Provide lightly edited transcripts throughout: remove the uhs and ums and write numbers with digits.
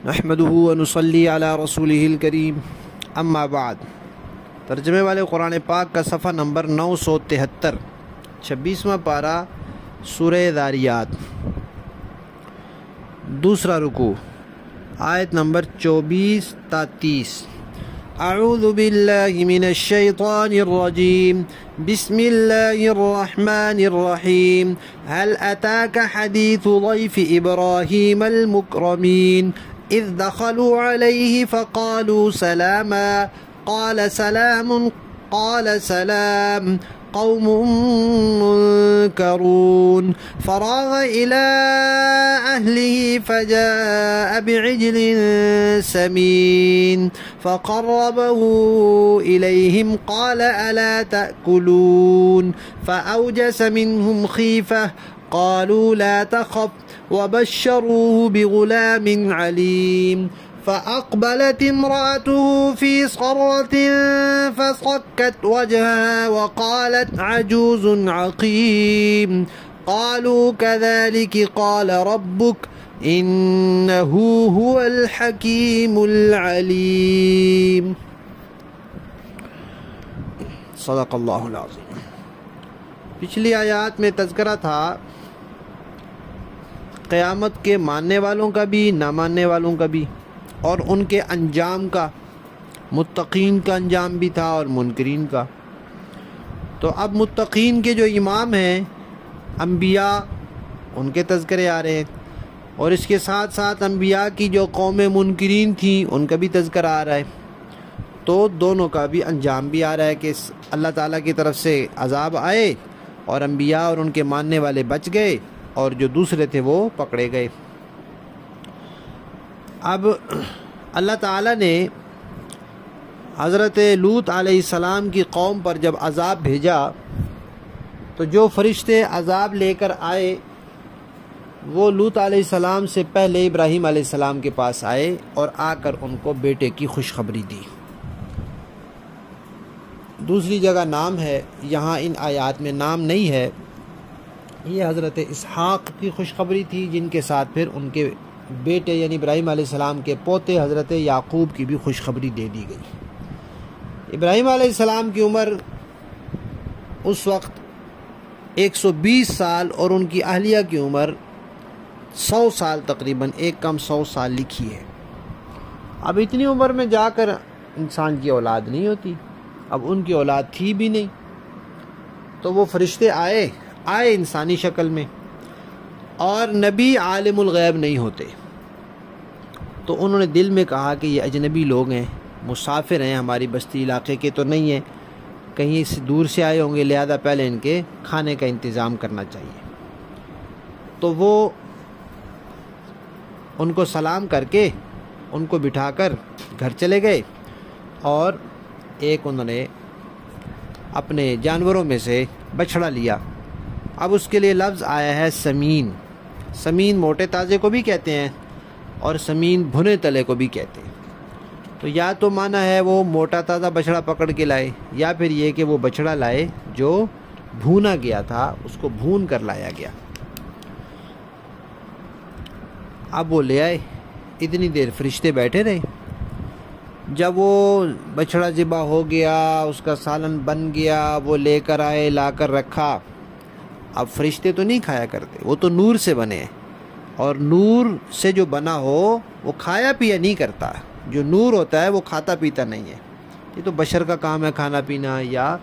نحمده ونصلی علی رسولہ الکریم اما بعد۔ ترجمے والے قرآن پاک کا صفحہ نمبر 973، 26واں پارہ سورہ ذاریات، دوسرا رکوع، آیت نمبر 24 تا 30۔ اعوذ باللہ من الشیطان الرجیم، بسم اللہ الرحمن الرحیم۔ هل اتاک حدیث ضیف ابراہیم المکرمین اذ دخلوا علیہ فقالوا سلاما قال سلام قوم منکرون فراغ إلى أهله فجاء بعجل سمين فقربه إليهم قال ألا تأكلون فأوجس منهم خيفة قالوا لا تخف وبشروه بغلام عليم فأقبلت امرأته في صرة فصكت وجهها وقالت عجوز عقيم قالوا كذلك قال ربك إنه هو الحكيم العليم۔ صدق اللہ العظیم۔ پچھلی آیات میں تذکرہ تھا قیامت کے ماننے والوں کا بھی نہ ماننے والوں کا بھی، اور ان کے انجام کا، متقین کا انجام بھی تھا اور منکرین کا۔ تو اب متقین کے جو امام ہیں انبیاء، ان کے تذکرے آ رہے ہیں، اور اس کے ساتھ ساتھ انبیاء کی جو قوم منکرین تھیں ان کا بھی تذکرہ آ رہا ہے۔ تو دونوں کا بھی انجام بھی آ رہا ہے کہ اللہ تعالیٰ کی طرف سے عذاب آئے اور انبیاء اور ان کے ماننے والے بچ گئے، اور جو دوسرے تھے وہ پکڑے گئے۔ اب اللہ تعالیٰ نے حضرت لوط علیہ السلام کی قوم پر جب عذاب بھیجا تو جو فرشتے عذاب لے کر آئے وہ لوط علیہ السلام سے پہلے ابراہیم علیہ السلام کے پاس آئے اور آ کر ان کو بیٹے کی خوشخبری دی۔ دوسری جگہ نام ہے، یہاں ان آیات میں نام نہیں ہے۔ یہ حضرت اسحاق کی خوشخبری تھی، جن کے ساتھ پھر ان کے بیٹے یعنی ابراہیم علیہ السلام کے پوتے حضرت یعقوب کی بھی خوشخبری دے دی گئی۔ ابراہیم علیہ السلام کی عمر اس وقت 120 سال اور ان کی اہلیہ کی عمر 100 سال، تقریباً ایک کم 100 سال لکھی ہے۔ اب اتنی عمر میں جا کر انسان کی اولاد نہیں ہوتی، اب ان کی اولاد تھی بھی نہیں، تو وہ فرشتے آئے انسانی شکل میں، اور نبی عالم الغیب نہیں ہوتے، تو انہوں نے دل میں کہا کہ یہ اجنبی لوگ ہیں، مسافر ہیں، ہماری بستی علاقے کے تو نہیں ہیں، کہیں سے دور سے آئے ہوں گے، لہذا پہلے ان کے کھانے کا انتظام کرنا چاہیے۔ تو وہ ان کو سلام کر کے ان کو بٹھا کر گھر چلے گئے، اور ایک انہوں نے اپنے جانوروں میں سے بچھڑا لیا۔ اب اس کے لیے لفظ آیا ہے سمین۔ سمین موٹے تازے کو بھی کہتے ہیں اور سمین بھنے تلے کو بھی کہتے ہیں۔ تو یا تو معنی ہے وہ موٹا تازہ بچھڑا پکڑ کے لائے، یا پھر یہ کہ وہ بچھڑا لائے جو بھونا گیا تھا، اس کو بھون کر لایا گیا۔ اب وہ لے آئے، اتنی دیر فرشتے بیٹھے رہے۔ جب وہ بچھڑا ذبح ہو گیا، اس کا سالن بن گیا، وہ لے کر آئے، لا کر رکھا۔ اب فرشتے تو نہیں کھایا کرتے، وہ تو نور سے بنے ہیں، اور نور سے جو بنا ہو وہ کھایا پیا نہیں کرتا۔ جو نور ہوتا ہے وہ کھاتا پیتا نہیں ہے۔ یہ تو بشر کا کام ہے کھانا پینا، یا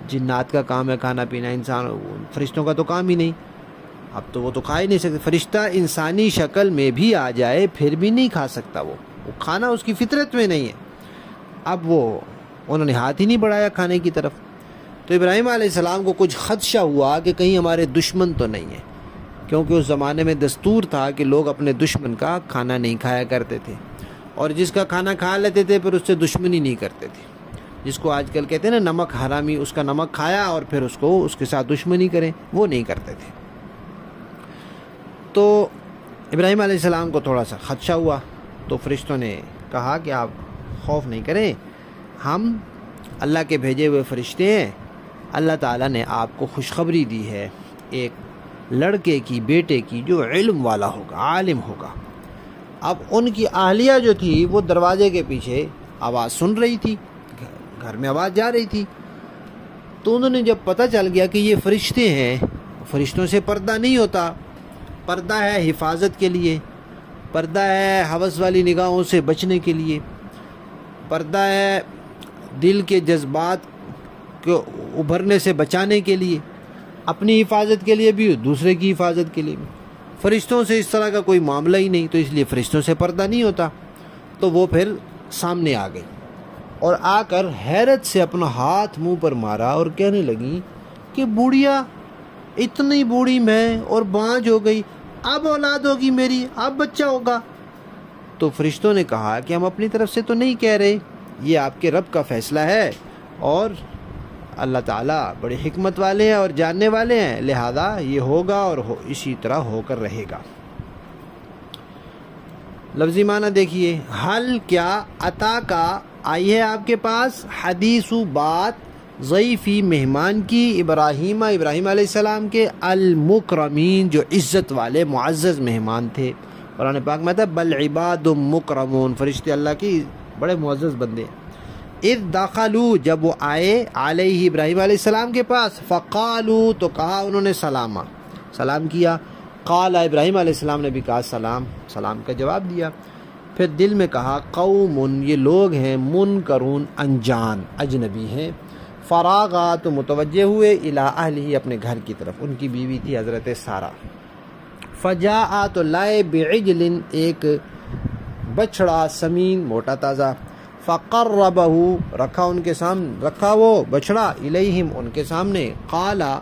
جنات کا کام ہے کھانا پینا، انسان فرشتوں کا تو کام ہی نہیں۔ اب تو وہ تو کھا ہی نہیں سکتے۔ فرشتہ انسانی شکل میں بھی آ جائے پھر بھی نہیں کھا سکتا، وہ کھانا اس کی فطرت میں نہیں ہے۔ اب وہ انہوں نے ہاتھ ہی نہیں بڑھایا کھانے کی طرف۔ تو ابراہیم علیہ السلام کو کچھ خدشہ ہوا کہ کہیں ہمارے دشمن تو نہیں ہیں، کیونکہ اس زمانے میں دستور تھا کہ لوگ اپنے دشمن کا کھانا نہیں کھایا کرتے تھے، اور جس کا کھانا کھا لیتے تھے پھر اس سے دشمنی نہیں کرتے تھے، جس کو آج کل کہتے ہیں نا نمک حرامی، اس کا نمک کھایا اور پھر اس کے ساتھ دشمنی کریں، وہ نہیں کرتے تھے۔ تو ابراہیم علیہ السلام کو تھوڑا سا خدشہ ہوا، تو فرشتوں نے کہا کہ آپ خوف نہیں کریں، ہم اللہ کے بھیجے ہوئے فرشتے ہیں، اللہ تعالیٰ نے آپ کو خوشخبری دی ہے ایک لڑکے کی، بیٹے کی، جو علم والا ہوگا، عالم ہوگا، اب ان کی اہلیہ جو تھی وہ دروازے کے پیچھے آواز سن رہی تھی، گھر میں آواز جا رہی تھی، تو انہوں نے جب پتہ چل گیا کہ یہ فرشتے ہیں، فرشتوں سے پردہ نہیں ہوتا، پردہ ہے حفاظت کے لیے، پردہ ہے ہوس والی نگاہوں سے بچنے کے لیے، پردہ ہے دل کے جذبات کو ابھرنے سے بچانے کے لیے، اپنی حفاظت کے لیے بھی دوسرے کی حفاظت کے لیے بھی۔ فرشتوں سے اس طرح کا کوئی معاملہ ہی نہیں، تو اس لیے فرشتوں سے پردہ نہیں ہوتا۔ تو وہ پھر سامنے آ گئی اور آ کر حیرت سے اپنا ہاتھ منہ پر مارا اور کہنے لگی کہ بوڑھیا، اتنی بوڑھی میں اور بانجھ ہو گئی، اب اولاد ہوگی میری، اب بچہ ہوگا۔ تو فرشتوں نے کہا کہ ہم اپنی طرف سے تو نہیں کہہ رہے، یہ آپ کے رب کا فیصلہ ہے، اور اللہ تعالیٰ بڑے حکمت والے ہیں اور جاننے والے ہیں، لہذا یہ ہوگا اور اسی طرح ہو کر رہے گا۔ لفظی معنی دیکھیے، حل کیا عطا کا آئی ہے آپ کے پاس حدیث بات ضیفی مہمان کی، ابراہیم علیہ السلام کے المکرمین جو عزت والے معزز مہمان تھے۔ قرآن پاک میں تھا بل عباد مکرمون، فرشتے اللہ کی بڑے معزز بندے۔ اذ دخلوا، جب وہ آئے علیہ ابراہیم علیہ السلام کے پاس، فقالوا، تو کہا انہوں نے سلام کیا، قال ابراہیم علیہ السلام نے بھی کہا سلام کا جواب دیا، پھر دل میں کہا قوم، یہ لوگ ہیں منکرون، انجان اجنبی ہیں، فراغا، تو متوجہ ہوئے الی اہلہ، اپنے گھر کی طرف، ان کی بیوی تھی حضرت سارہ، فجاء، تو لائے، بعجل، ایک بچڑا، سمین، موٹا تازہ، فقربہ، رکھا وہ بچڑا، الیہم، ان کے سامنے، قالا،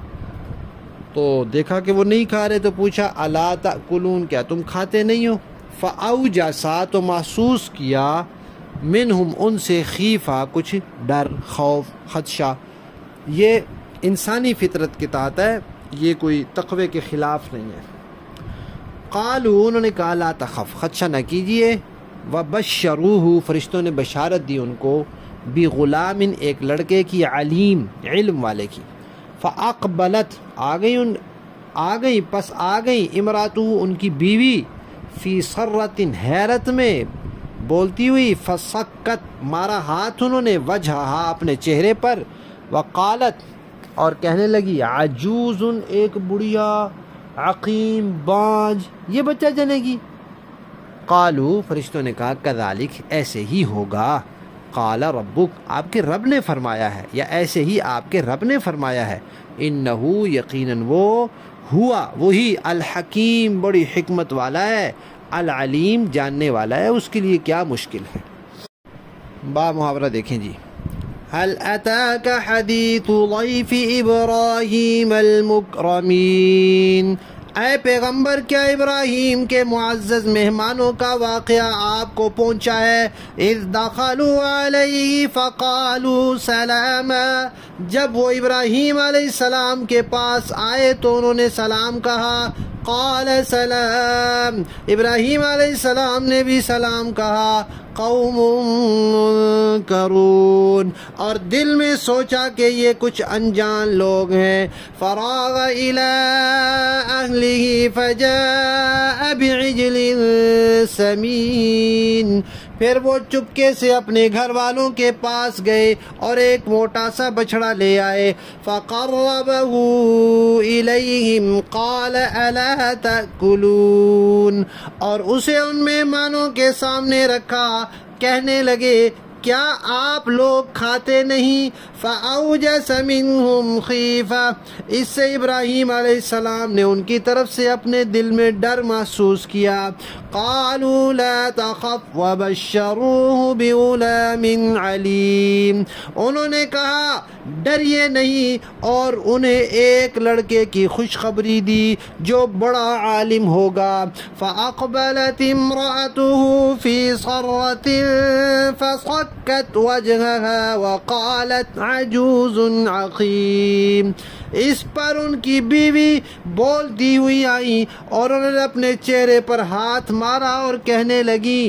تو دیکھا کہ وہ نہیں کھا رہے تو پوچھا الا تأکلون، کیا تم کھاتے نہیں ہو؟ فاوجسا، تو محسوس کیا، منہم، ان سے، خیفہ، کچھ ڈر، خوف، خدشہ، یہ انسانی فطرت کے تحت ہے، یہ کوئی تقوی کے خلاف نہیں ہے۔ قالوا، انہوں نے کہا لا تخف، خدشہ نہ کیجئے، وبشروہ، فرشتوں نے بشارت دی ان کو، بغلام، ایک لڑکے کی، علیم، علم والے کی، فاقبلت، آ گئی امراتہ، ان کی بیوی، فی سرۃ، حیرت میں، بولتی ہوئی، فسکت، مارا ہاتھ انہوں نے، وجہہا، اپنے چہرے پر، وقالت، اور کہنے لگی، عجوز، ایک بڑھیا، عقیم، بانجھ، یہ بچہ جنے گی؟ قالو، فرشتوں نے کہا کذالک، ایسے ہی ہوگا، قال ربک، آپ کے رب نے فرمایا ہے، یا ایسے ہی آپ کے رب نے فرمایا ہے، انہو، یقیناً وہ، ہوا، وہی، الحکیم، بڑی حکمت والا ہے، العلیم، جاننے والا ہے، اس کے لیے کیا مشکل ہے۔ با محاورہ دیکھیں جی، هل اتاک حدیث ضیف ابراہیم المکرمین، اے پیغمبر، کیا ابراہیم کے معزز مہمانوں کا واقعہ آپ کو پہنچا ہے؟ اذ دخلوا علیہ فقالوا سلاما، جب وہ ابراہیم علیہ السلام کے پاس آئے تو انہوں نے سلام کہا، قال سلام، ابراہیم علیہ السلام نے بھی سلام کہا، قوم منکرون، اور دل میں سوچا کہ یہ کچھ انجان لوگ ہیں، فراغ الی اہلہ فجاء بعجل سمین، پھر وہ چپکے سے اپنے گھر والوں کے پاس گئے اور ایک موٹا سا بچڑا لے آئے، فقربہ الیہم قال الا تأکلون، اور اسے ان مہمانوں کے سامنے رکھا، کہنے لگے کیا آپ لوگ کھاتے نہیں؟ فأوجس منہم خیفہ، اس سے ابراہیم علیہ السلام نے ان کی طرف سے اپنے دل میں ڈر محسوس کیا، قالوا لا تخف وبشروہ بغلام علیم، انہوں نے کہا ڈریے نہیں، اور انہیں ایک لڑکے کی خوشخبری دی جو بڑا عالم ہوگا، فأقبلت امرأته في صرة فصكت وجهها وقالت عجوز عقیم، اس پر ان کی بیوی بولتی ہوئی آئی اور انہوں نے اپنے چہرے پر ہاتھ مارا اور کہنے لگی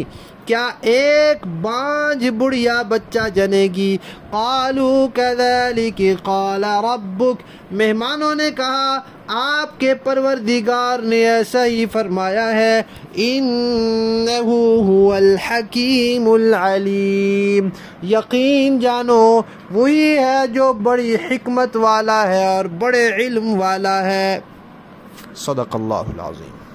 کیا ایک بانجھ بڑھیا بچہ جنے گی؟ قالوا كذلك قال ربك، مہمانوں نے کہا آپ کے پروردگار نے ایسا ہی فرمایا ہے، انہ هو الحکیم العلیم، یقین جانو وہی ہے جو بڑی حکمت والا ہے اور بڑے علم والا ہے۔ صدق اللہ العظیم۔